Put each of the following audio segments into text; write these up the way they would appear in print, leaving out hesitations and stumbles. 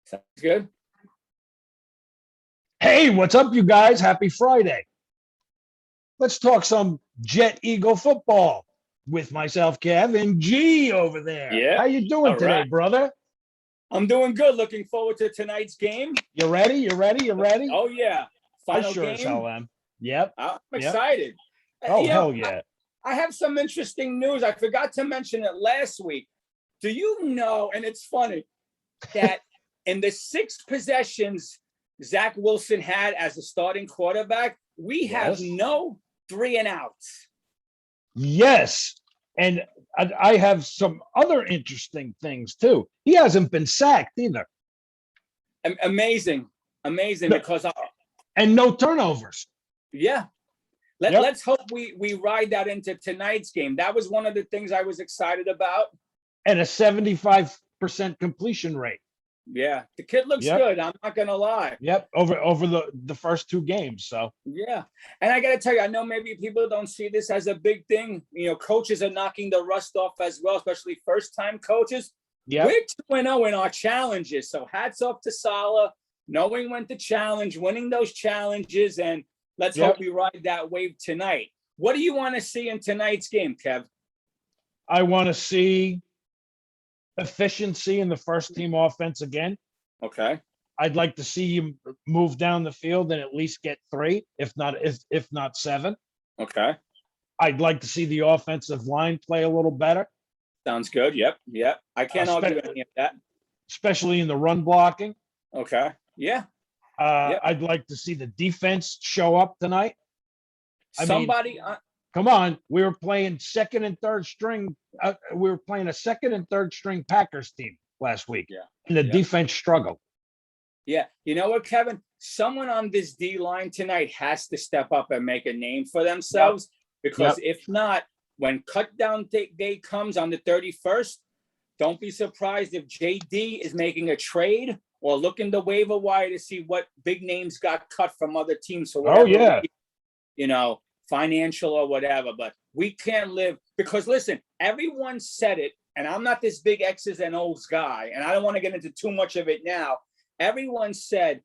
Sounds good. Hey, what's up, you guys? Happy Friday. Let's talk some Jet Eagle football with myself, Kev, and G over there. Yeah. How you doing today, brother? I'm doing good. Looking forward to tonight's game. You ready? You ready? Oh, yeah. Final I sure game. as hell am. Yep. I'm excited. Oh, hell yeah. I have some interesting news. I forgot to mention it last week. Do you know, and it's funny, that in the 6 possessions Zach Wilson had as a starting quarterback, we have no 3 and outs. Yes. And I have some other interesting things, too. He hasn't been sacked either. Amazing. Because and no turnovers. Yeah. Let's hope we ride that into tonight's game. That was one of the things I was excited about. And a 75% completion rate. Yeah, the kid looks good. I'm not gonna lie. Yep, over the first 2 games. So yeah, and I gotta tell you, I know maybe people don't see this as a big thing. You know, coaches are knocking the rust off as well, especially first-time coaches. Yeah, we're 2-0 in our challenges. So hats off to Salah, knowing when to challenge, winning those challenges, and let's hope we ride that wave tonight. What do you want to see in tonight's game, Kev? I want to see efficiency in the first team offense again. Okay. I'd like to see you move down the field and at least get 3, if not 7. Okay. I'd like to see the offensive line play a little better. Sounds good. Yep. I can't argue any of that. Especially in the run blocking. Okay. Yeah. I'd like to see the defense show up tonight. Come on, we were playing second and third string. We were playing a second and third string Packers team last week. Yeah. And the defense struggled. Yeah. You know what, Kevin? Someone on this D line tonight has to step up and make a name for themselves. Because if not, when cut down day comes on the 31st, don't be surprised if JD is making a trade or looking the waiver wire to see what big names got cut from other teams. So whatever, financial or whatever, but we can't live because listen, everyone said it, and I'm not this big X's and O's guy, and I don't want to get into too much of it now. Everyone said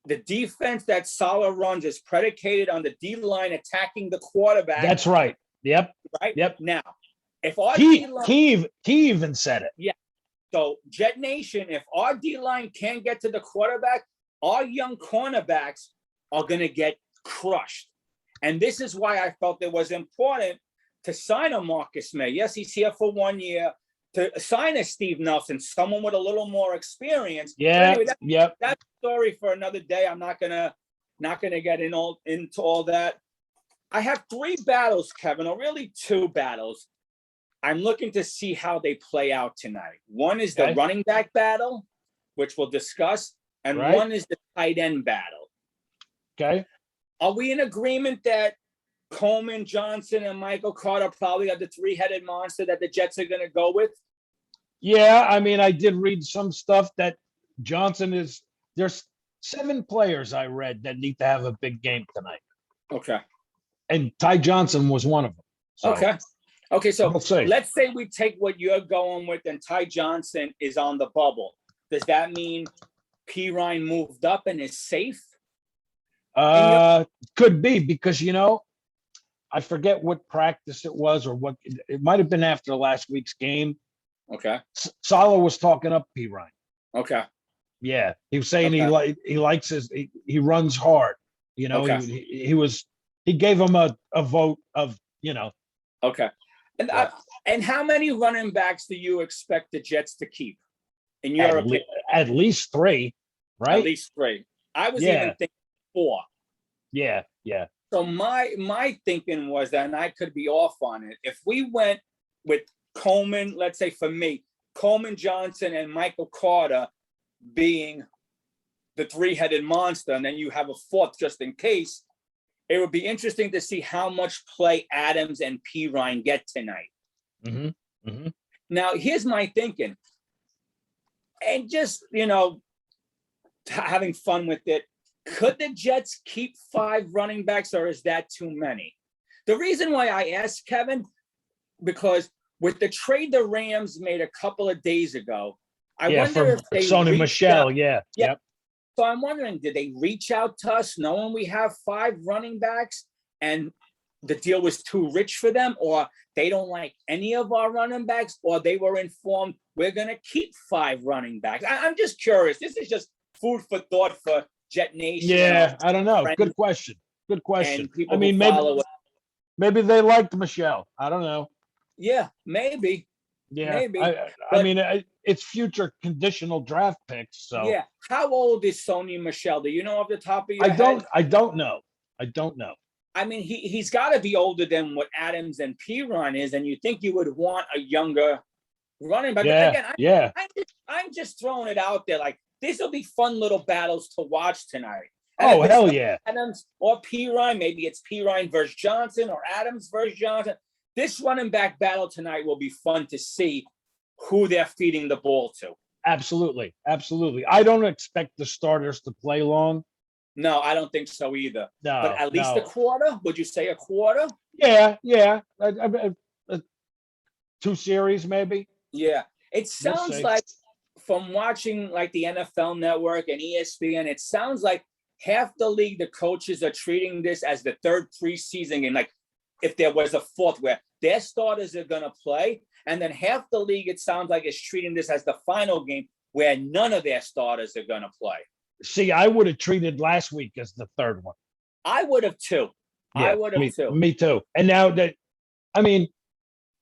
the defense that Salah runs is predicated on the D line attacking the quarterback. That's right. Yep. Right. Yep. Now, if our he even said it. Yeah. So Jet Nation, if our D line can't get to the quarterback, our young cornerbacks are going to get crushed. And this is why I felt it was important to sign a Marcus May. Yes, he's here for 1 year. To sign a Steve Nelson, someone with a little more experience. Yeah. Anyway, that's a story for another day. I'm not gonna get into all that. I have 3 battles, Kevin, or really 2 battles. I'm looking to see how they play out tonight. One is the running back battle, which we'll discuss, and one is the tight end battle. Okay. Are we in agreement that Coleman, Johnson, and Michael Carter probably are the 3-headed monster that the Jets are going to go with? Yeah, I mean, I did read some stuff that Johnson is – there's 7 players I read that need to have a big game tonight. Okay. And Ty Johnson was one of them. So, Okay, so let's say we take what you're going with and Ty Johnson is on the bubble. Does that mean P. Ryan moved up and is safe? Could be because, I forget what practice it was or what it might have been after last week's game. Okay. Salah was talking up P. Ryan. Okay. Yeah. He was saying he likes he runs hard. He gave him a vote of, Okay. And how many running backs do you expect the Jets to keep in your opinion? At least 3, right? At least 3. I was even thinking 4. Yeah. So my thinking was that, and I could be off on it, if we went with Coleman, let's say for me, Coleman, Johnson, and Michael Carter being the 3-headed monster, and then you have a 4th just in case, it would be interesting to see how much play Adams and P. Ryan get tonight. Mm-hmm. Mm-hmm. Now, here's my thinking. And just, having fun with it. Could the Jets keep 5 running backs, or is that too many? The reason why I asked, Kevin, because with the trade the Rams made a couple of days ago, I Yeah, wonder for if they Sony reached out. Michelle. Yeah. Yeah. Yep. So I'm wondering, did they reach out to us knowing we have 5 running backs and the deal was too rich for them, or they don't like any of our running backs, or they were informed we're going to keep 5 running backs? I'm just curious. This is just food for thought for Jet Nation. Yeah, I don't know. Friends Good question. Good question. and people I mean, who follow it. maybe they liked Michelle. I don't know. Yeah, maybe. Yeah, Maybe. I But mean, it's future conditional draft picks. So yeah, how old is Sony Michelle? Do you know off the top of your head? I don't know. I don't know. I mean, he's got to be older than what Adams and Piron is, and you think you would want a younger running back. Yeah, Again, yeah. I'm just throwing it out there. Like, this will be fun little battles to watch tonight. And Oh, if it's hell not yeah. Adams or Piron, maybe it's Piron versus Johnson or Adams versus Johnson. This running back battle tonight will be fun to see who they're feeding the ball to. Absolutely, absolutely. I don't expect the starters to play long. No, I don't think so either. No, But at least no. a quarter? Would you say a quarter? Yeah, yeah. 2 series maybe. Yeah. It We'll sounds see. like, from watching like the NFL Network and ESPN, it sounds like half the league, the coaches are treating this as the 3rd preseason game. Like, if there was a 4th where their starters are going to play, and then half the league, it sounds like, is treating this as the final game where none of their starters are going to play. See, I would have treated last week as the 3rd one. I would have too. Yeah, I would have too. Me too. And now that, I mean,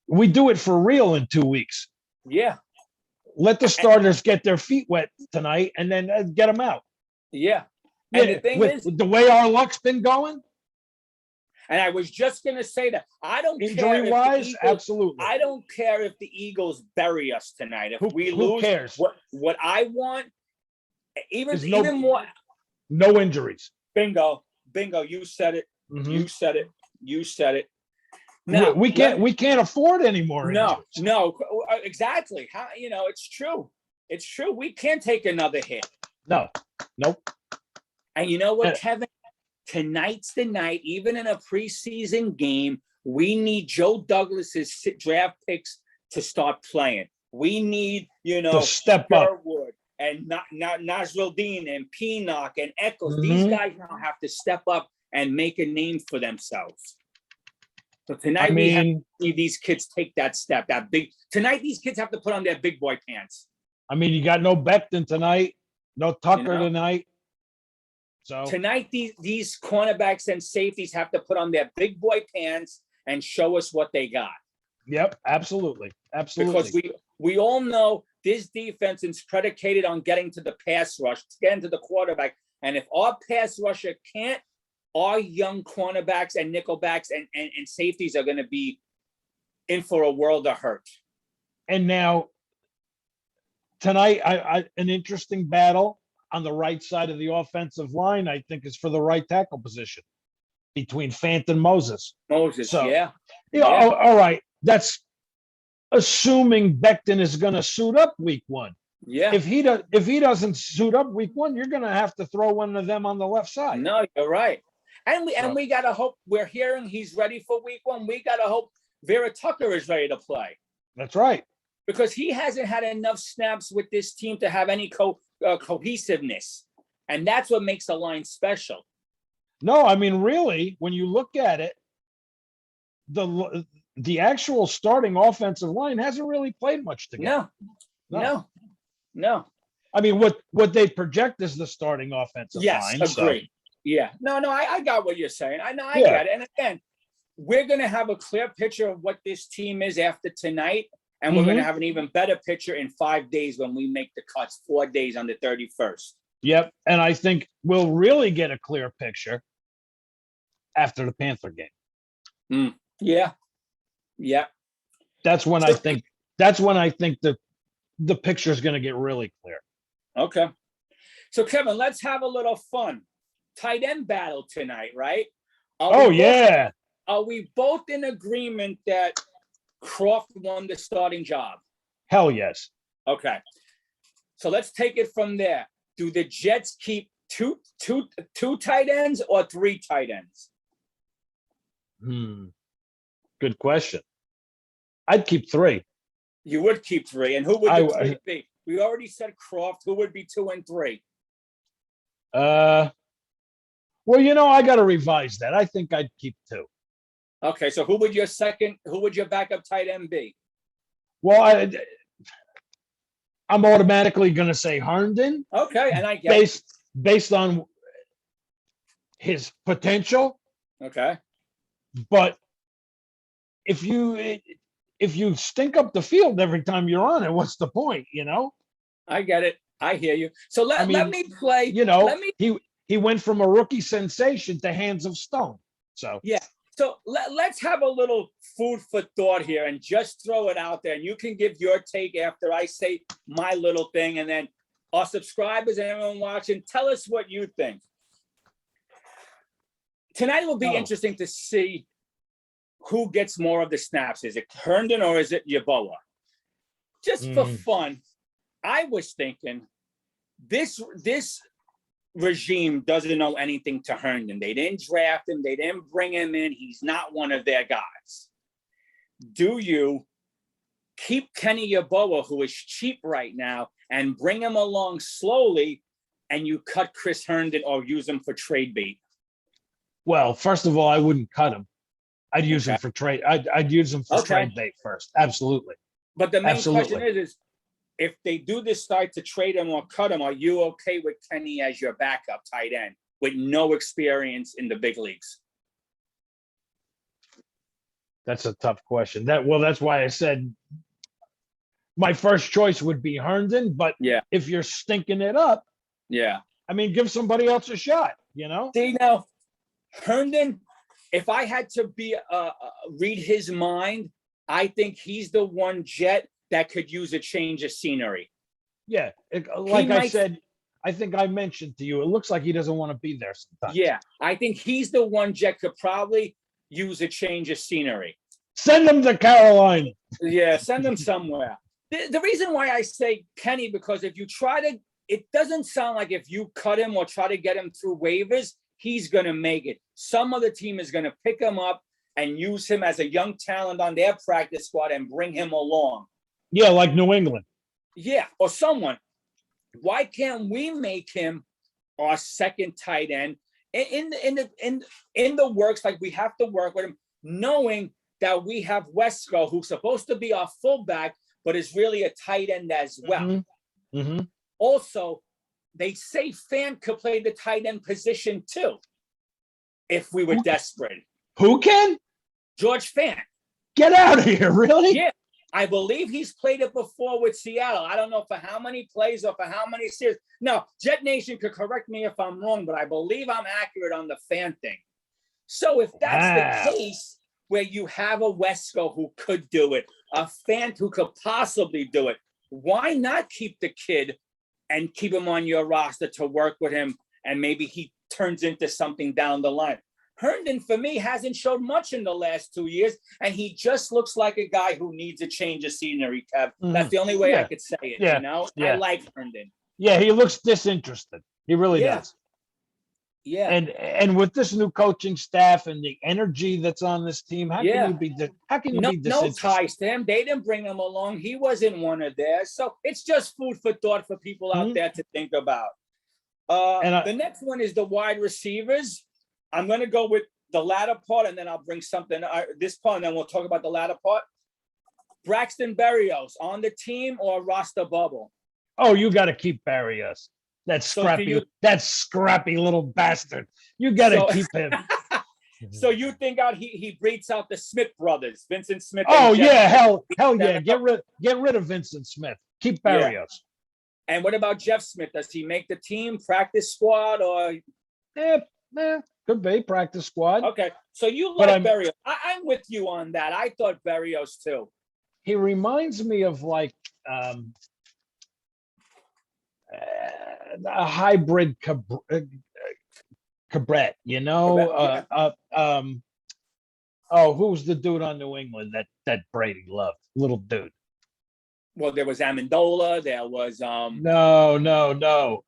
we do it for real in 2 weeks. Yeah. Let the starters get their feet wet tonight, and then get them out. Yeah. And the thing is, the way our luck's been going, and I was just going to say that I don't care injury wise, absolutely. I don't care if the Eagles bury us tonight. If we who lose, cares? What I want, even more. No injuries. Bingo. You said it. Mm-hmm. You said it. No, we can't afford any more injuries. No, exactly. How, it's true. It's true. We can't take another hit. No, nope. And you know what, Kevin? Tonight's the night. Even in a preseason game, we need Joe Douglas's draft picks to start playing. We need, to step up. And not Nasruddin and Pinnock and Eccles. Mm-hmm. These guys now have to step up and make a name for themselves. So tonight we have to see these kids take that step. Tonight these kids have to put on their big boy pants. I mean, you got no Becton tonight, no Tucker tonight. So tonight these cornerbacks and safeties have to put on their big boy pants and show us what they got. Yep, absolutely. Because we all know this defense is predicated on getting to the pass rush, getting to the quarterback. And if our pass rusher can't, our young cornerbacks and nickelbacks and safeties are going to be in for a world of hurt. And now tonight, an interesting battle on the right side of the offensive line, I think, is for the right tackle position between Fant and Moses. Yeah. All right. That's assuming Becton is going to suit up week 1. Yeah. If he doesn't suit up week 1, you're going to have to throw one of them on the left side. No, you're right. And we got to hope. We're hearing he's ready for week 1. We got to hope Vera Tucker is ready to play. That's right. Because he hasn't had enough snaps with this team to have any cohesiveness. And that's what makes the line special. No, I mean, really, when you look at it, the actual starting offensive line hasn't really played much together. No. I mean, what they project is the starting offensive line. Yes, agree. So. Yeah. No, I got what you're saying. I know, I get it. And again, we're going to have a clear picture of what this team is after tonight. And we're going to have an even better picture in 5 days when we make the cuts, 4 days on the 31st. Yep. And I think we'll really get a clear picture after the Panther game. Yeah. That's when I think the picture is going to get really clear. Okay. So Kevin, let's have a little fun. Tight end battle tonight, right? Are we both in agreement that Croft won the starting job? Hell yes. Okay. So let's take it from there. Do the Jets keep two tight ends or 3 tight ends? Good question. I'd keep 3. You would keep 3. And who would the 3 be? We already said Croft. Who would be 2 and 3? Well, I got to revise that. I think I'd keep 2. Okay, so who would your backup tight end be? Well, I'm automatically going to say Herndon. Okay, and I get based on his potential. Okay. But if you stink up the field every time you're on it, what's the point? I get it. I hear you. So let me play. He went from a rookie sensation to hands of stone. So yeah. So let's have a little food for thought here and just throw it out there. And you can give your take after I say my little thing. And then our subscribers and everyone watching, tell us what you think. Tonight will be interesting to see who gets more of the snaps. Is it Herndon or is it Yeboah? Just for fun, I was thinking this regime doesn't know anything to Herndon. They didn't draft him. They didn't bring him in. He's not one of their guys. Do you keep Kenny Yeboah, who is cheap right now, and bring him along slowly, and you cut Chris Herndon or use him for trade bait? Well, first of all, I wouldn't cut him. I'd use him for trade. I'd use him for trade bait first. Absolutely. But the main question is if they do decide to trade him or cut him, are you okay with Kenny as your backup tight end with no experience in the big leagues? That's a tough question. That's why I said my first choice would be Herndon. But if you're stinking it up, give somebody else a shot. See, now Herndon, if I had to read his mind, I think he's the one Jet that could use a change of scenery. Yeah, I said, I think I mentioned to you, it looks like he doesn't want to be there sometimes. Yeah, I think he's the one Jet could probably use a change of scenery. Send him to Carolina. Yeah, send him somewhere. The reason why I say Kenny, because if you it doesn't sound like if you cut him or try to get him through waivers, he's going to make it. Some other team is going to pick him up and use him as a young talent on their practice squad and bring him along. Yeah, like New England. Yeah, or someone. Why can't we make him our second tight end in the works? Like we have to work with him, knowing that we have Wesco, who's supposed to be our fullback, but is really a tight end as well. Mm-hmm. Also, they say Fant could play the tight end position too, if we were desperate. Who can? George Fant. Get out of here, really? Yeah. I believe he's played it before with Seattle. I don't know for how many plays or for how many series. No, Jet Nation could correct me if I'm wrong, but I believe I'm accurate on the Fant thing. So if that's the case, where you have a Wesco who could do it, a Fant who could possibly do it, why not keep the kid and keep him on your roster to work with him, and maybe he turns into something down the line? Herndon, for me, hasn't showed much in the last 2 years, and he just looks like a guy who needs a change of scenery, Kev. That's the only way I could say it, I like Herndon. Yeah, he looks disinterested. He really does. Yeah. And with this new coaching staff and the energy that's on this team, how can you be disinterested? No ties to him. They didn't bring him along. He wasn't one of theirs. So it's just food for thought for people out there to think about. The next one is the wide receivers. I'm going to go with the latter part, and then I'll bring something, this part, and then we'll talk about the latter part. Braxton Berrios on the team or roster bubble? Oh, you got to keep Berrios. That scrappy little bastard. You got to keep him. So you think he breeds out the Smith brothers, Vincent Smith? Oh yeah, hell yeah. Get rid of Vincent Smith. Keep Berrios. Yeah. And what about Jeff Smith? Does he make the team, practice squad, or? Could be practice squad. Okay, so you like Berrios. I'm with you on that. I thought Berrios too. He reminds me of like a hybrid Cabret, who's the dude on New England that Brady loved? Little dude. Well, there was Amendola. There was No.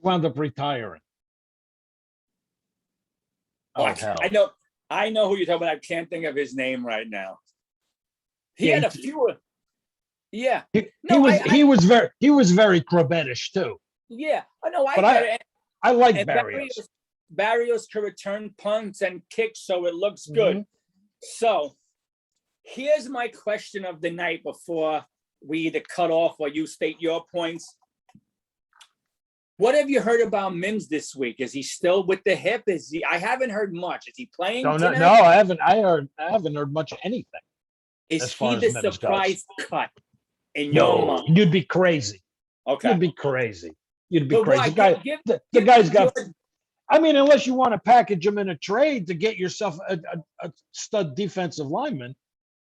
Wound up retiring. I know who you're talking about. I can't think of his name right now. He had a few. Yeah. He No, was very Krabetish too. yeah. I know. I But get it. I like And Barrios. Barrios can return punts and kicks, so it looks good. Mhm. So here's my question of the night before we either cut off or you state your points. What have you heard about Mims this week? Is he still with the hip? Is he? I haven't heard much. Is he playing No, tonight? I haven't. I haven't heard much of anything. Is as far he as the Mims goes. surprise cut in your No, mind? you'd be crazy. Okay. You'd be crazy. You'd be But crazy. why? The guy, Give the guy's me got. your- I mean, unless you want to package him in a trade to get yourself a stud defensive lineman.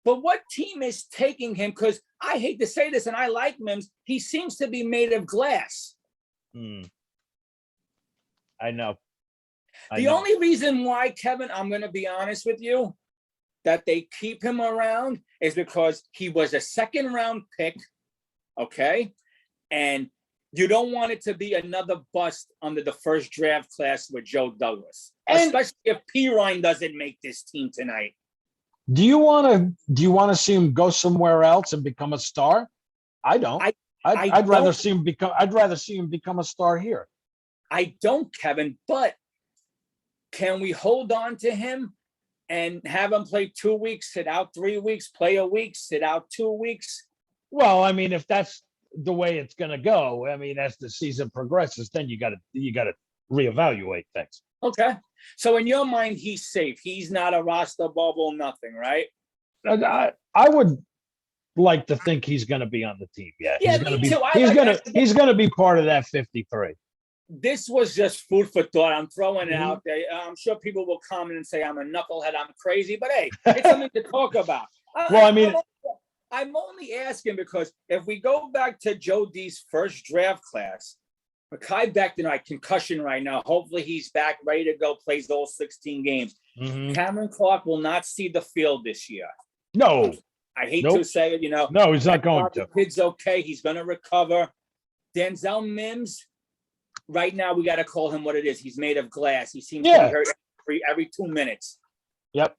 But what team is taking him? Because I hate to say this, and I like Mims. He seems to be made of glass. I know. The only reason why, Kevin, I'm going to be honest with you, that they keep him around is because he was a second-round pick, okay? And you don't want it to be another bust under the first draft class with Joe Douglas, especially if Pirine doesn't make this team tonight. Do you want to see him go somewhere else and become a star? I don't. I'd rather see him become a star here. I don't, Kevin, but can we hold on to him and have him play 2 weeks, sit out 3 weeks, play a week, sit out 2 weeks? Well, I mean, if that's the way it's going to go, I mean, as the season progresses, then you got to reevaluate things. Okay. So in your mind, he's safe. He's not a roster bubble, nothing, right? I would like to think he's going to be on the team. Yeah, Yeah, he's going to be. too. He's going to be part of that 53. This was just food for thought. I'm throwing it out there. I'm sure people will comment and say I'm a knucklehead, I'm crazy, but hey, it's something to talk about. Well, I mean, I'm only asking because if we go back to Joe D's first draft class, Mekhi Becton, concussion right now. Hopefully he's back, ready to go, plays all 16 games. Mm-hmm. Cameron Clark will not see the field this year. No. I hate to say it, No, he's not going to. The kid's okay. He's going to recover. Denzel Mims, right now, we got to call him what it is. He's made of glass. He seems to be hurt every 2 minutes. Yep.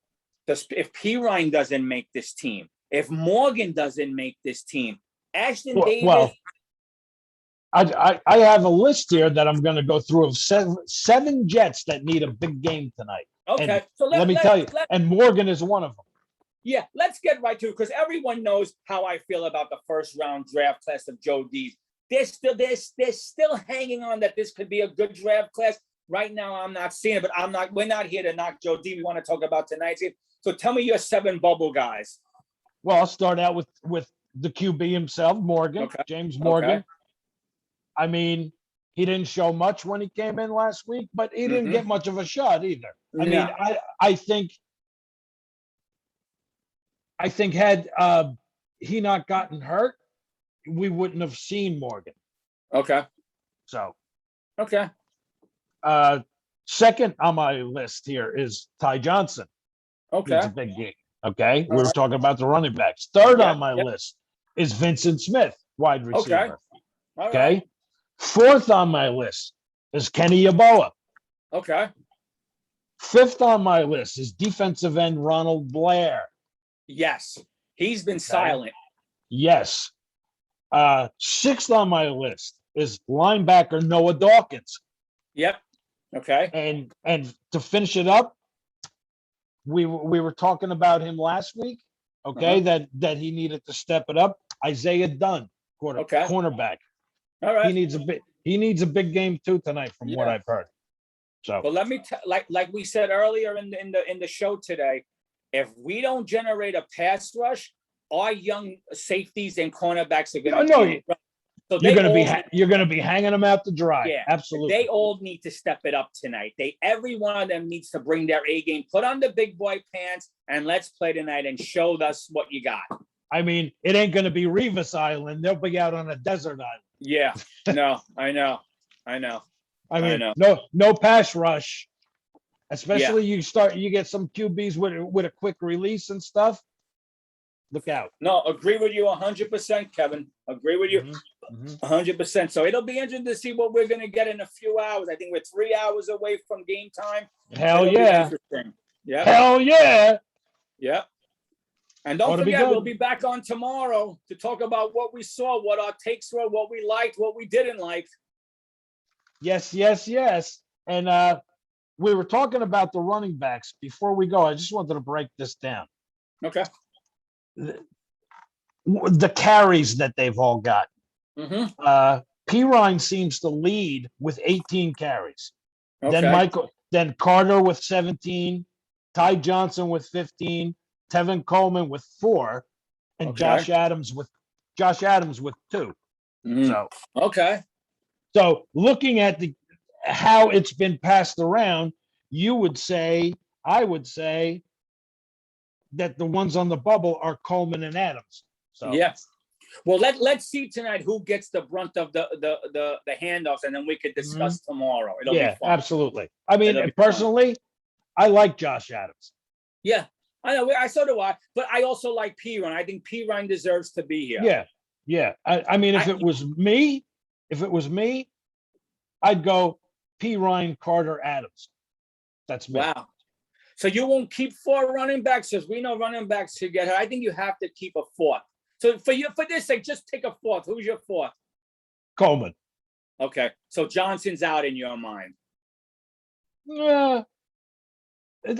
If Pirine doesn't make this team, if Morgan doesn't make this team, Ashton Davis. Well, I have a list here that I'm going to go through of seven Jets that need a big game tonight. Okay. And so let me tell you, and Morgan is one of them. Yeah, let's get right to it because everyone knows how I feel about the first round draft class of Joe D's. They're still hanging on that this could be a good draft class. Right now, I'm not seeing it, but we're not here to knock Joe D. We want to talk about tonight's game. So tell me your 7 bubble guys. Well, I'll start out with the QB himself, Morgan, James Morgan. Okay. I mean, he didn't show much when he came in last week, but he didn't get much of a shot either. I mean, I think had he not gotten hurt, we wouldn't have seen Morgan. Okay. So. Okay. Second on my list here is Ty Johnson. Okay. It's a big game. Okay. We were talking about the running backs. Third on my list is Vincent Smith, wide receiver. Okay. Right. Fourth on my list is Kenny Yeboah. Okay. Fifth on my list is defensive end Ronald Blair. Yes. He's been silent. Yes. Sixth on my list is linebacker Noah Dawkins. Yep. Okay. And to finish it up, we were talking about him last week. Okay, that he needed to step it up. Isaiah Dunn, cornerback. All right. He needs a big game too tonight, from what I've heard. So, but let me like we said earlier in the show today, if we don't generate a pass rush, our young safeties and cornerbacks are going to. So you're going to be hanging them out to dry. Yeah, absolutely. They all need to step it up tonight. Every one of them needs to bring their A game, put on the big boy pants, and let's play tonight and show us what you got. I mean, it ain't going to be Revis Island. They'll be out on a desert island. Yeah, no, I know. I mean, no pass rush, especially you get some QBs with a quick release and stuff. Look out. No, agree with you 100%, Kevin. Agree with you 100%. So it'll be interesting to see what we're going to get in a few hours. I think we're 3 hours away from game time. Hell yeah. Yeah. Hell yeah. Yeah. And don't Ought to be forget, good. we'll be back on tomorrow to talk about what we saw, what our takes were, what we liked, what we didn't like. Yes. And we were talking about the running backs. Before we go, I just wanted to break this down. Okay. The carries that they've all got. Mm-hmm. Pirine seems to lead with 18 carries. Okay. Then Carter with 17, Ty Johnson with 15, Tevin Coleman with 4, and Okay. Josh Adams with 2. Mhm. So Okay. So looking at how it's been passed around, I would say that the ones on the bubble are Coleman and Adams. So Yeah. Well, let's see tonight who gets the brunt of the handoffs, and then we could discuss tomorrow. It'll be fun. absolutely. I mean, It'll be personally, I like Josh Adams. Yeah, I know. I so do I. But I also like Pirine. I think Pirine deserves to be here. Yeah. I mean, if it was me, I'd go Pirine, Carter, Adams. That's me. Wow. So you won't keep 4 running backs, because we know running backs should get her. I think you have to keep a 4th. So for this sake, just take a 4th. Who's your 4th? Coleman. Okay. So Johnson's out in your mind. Yeah.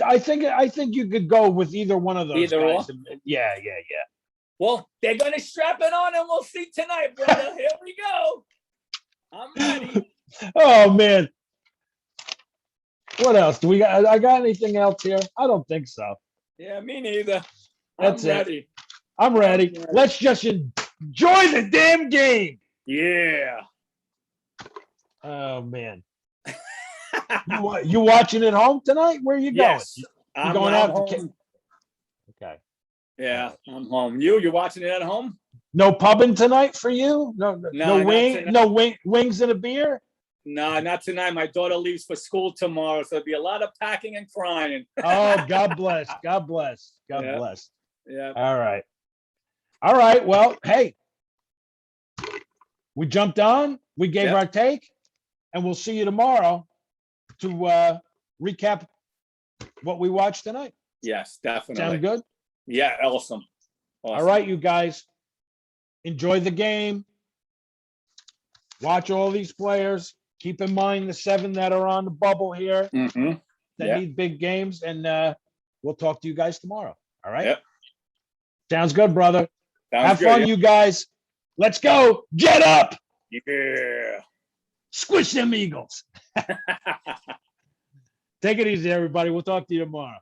I think you could go with either one of those Either guys. or? Yeah. Well, they're gonna strap it on, and we'll see tonight, brother. Here we go. I'm ready. Oh man. What else? I got anything else here? I don't think so. Yeah, me neither. That's I'm ready. I'm ready. Let's just enjoy the damn game. Yeah. Oh man. You watching at home tonight? Where are you going? Yes. You I'm going out home. Okay. Yeah, I'm home. You're watching it at home? No pubbing tonight for you? No wings and a beer? No, not tonight. My daughter leaves for school tomorrow, so there'll be a lot of packing and crying. Oh, God bless. God bless. God Yeah. bless. Yeah. All right. Well, hey, we jumped on, we gave our take, and we'll see you tomorrow to recap what we watched tonight. Yes, definitely. Sound good? Yeah, awesome. All right, you guys. Enjoy the game. Watch all these players. Keep in mind the 7 that are on the bubble here Mm-hmm. that need big games, and we'll talk to you guys tomorrow. All right? Yep. Sounds good, brother. Have Good, fun, you guys. Let's go. Jet up. Yeah. Squish them Eagles. Take it easy, everybody. We'll talk to you tomorrow.